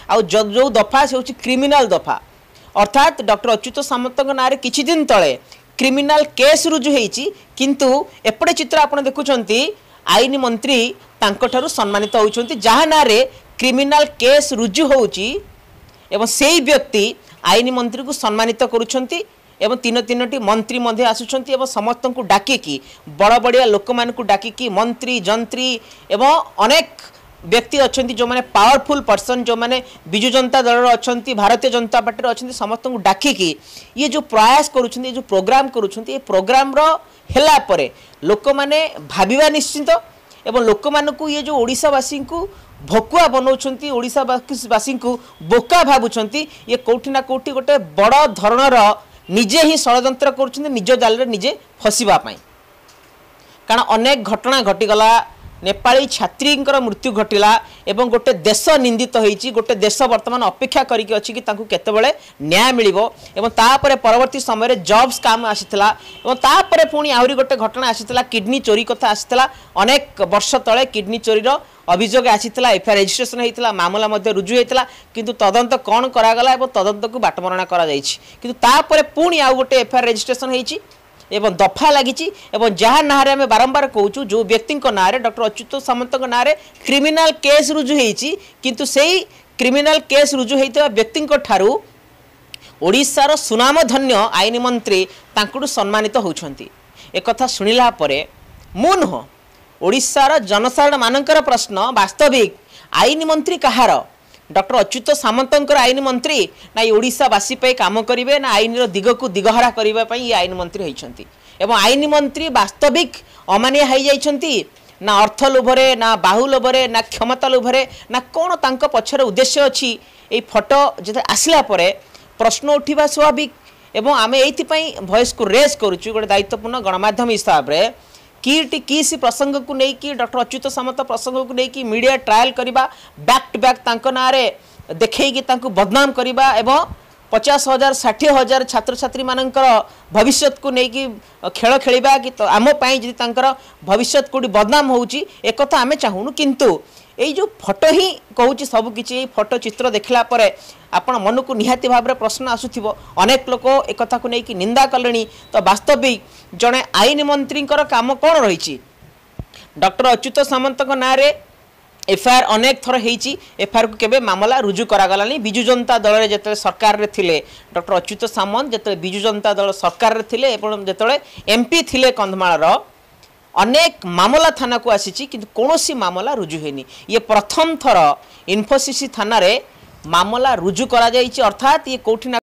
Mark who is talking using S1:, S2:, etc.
S1: जो दफा से हूँ क्रिमिनाल दफा अर्थात डॉक्टर अच्युत सामंत ना किछि दिन तले क्रिमिनाल केस रुजु होईची किंतु एपटे चित्र आपण देखुछंती आईन मंत्री तांको सम्मानित होउछंती जहाँ ना क्रिमिनाल केस रुजु होउची एवं सेई व्यक्ति आईन मंत्री को सम्मानित करुछंती एवं तीन तीनोटी मंत्री मध्य आसुछंती एवं समस्त को डाकिकी बड़ बड़िया लोक मान को डाकिकी मंत्री जंत्री एवं अनेक व्यक्ति अच्छा जो मैंने पावरफुल पर्सन जो मैंने विजु जनता दल अच्छा भारतीय जनता पार्टी अच्छा समस्त को डाकिकी ये जो प्रयास करुछंती जो प्रोग्राम करुछंती ये प्रोग्राम हेला परे लोक माने भाबिबा निश्चित एवं लोक मान को ये जो ओडिशावासी को भकुआ बनाउछंती ओडिशावासी को बोका भाबुछंती ये कोठी ना कोठी गोटे बड़ धरणर निजे ही षड्यंत्र करुछंती निज जाल रे निजे फसिबा पई कारण अनेक घटना घटीगला नेपाली छात्री मृत्यु घटिला एवं गोटे देश निंदित होईची गोटे देश वर्तमान अपेक्षा करिक अछि कि तांकु केतेबेले न्याय मिलिबो एवं तापरे परवर्ती समय रे जॉब्स काम आसीतला एवं तापरे पुणी आहुरी गोटे घटना आसीतला किडनी चोरी कथा आसीतला अनेक वर्ष तळे किडनी चोरीर अभियोग आसीतला एफआईआर रजिस्ट्रेशन हेतिला मामला मध्ये रुजु हेतिला किंतु तदंत कोन करागला एवं तदंत को बाटमरणा करा जाईची किंतु तापरे पुणी आ गोटे एफआईआर रजिस्ट्रेशन हेची एवं दफा लगी जहाँ ना आम बारंबार कहूँ जो व्यक्ति ना डॉक्टर अच्युत सामंत ना क्रिमिनाल केस रुजु होईची किंतु सेही क्रिमिनाल केस रुजु होता व्यक्ति ठारू ओडिशार सुनामधन्य आईन मंत्री तांकुडू सम्मानित होउछंती एक कथा सुनिला परे मु नुह ओडिशार जनसाधारण मानकर प्रश्न वास्तविक आईन मंत्री कहार डॉक्टर अच्युत सामंत आईन मंत्री ना ओडिशावासी पे काम करेंगे ना आईन दिग को दिगहरा करने ये आईन मंत्री होती एवं आईन मंत्री वास्तविक अमानिया हो जाइछंती ना अर्थ लोभरे ना बाहु लोभरे ना क्षमता लोभरे ना कौन तांको पछरे उद्देश्य अच्छी ये फोटो जो आसला परे प्रश्न उठा स्वाभाविक एवं आम ये भॉइस को रेज करुचु गोटे दायित्वपूर्ण गणमाध्यम हिसाब से किसी प्रसंग को लेकिन डॉक्टर अच्युत सामंत प्रसंग को लेकिन मीडिया ट्रायल करवा बैक टू बैक तांको नारे देखैकी तांको बदनाम करवा एवं 50,000 60,000 छात्र छात्री मानकर भविष्य को लेकिन खेल खेलिबा कि तो आम जी भविष्य कोटी बदनाम होउची एक कथा आमे चाहूनु किंतु यही जो फोटो ही कहूँ सब किसी फोटो चित्र देखला परे आपण मन को निहाती भाव में प्रश्न आसुथिबो अनेक लोक एक कथा को लेकिन निंदा कलेनी तो वास्तविक जड़े आईन मंत्री काम कौन रही डॉक्टर अच्युत सामंत ना एफआईआर अनेक थर होती एफआईआर को केबे मामला रुजु करागलानी विजु जनता दल रे जते सरकार रे थिले डॉक्टर अच्युत सामंत जते विजु जनता दल सरकार रे थिले एवं जते एमपी थिले कंधमाल अनेक मामला थाना को आसी किंतु कौनसी मामला रुजु होनी ये प्रथम थर इन्फोसिस थाना रे मामला रुजु करा जाइछि अर्थात ये कोठी ना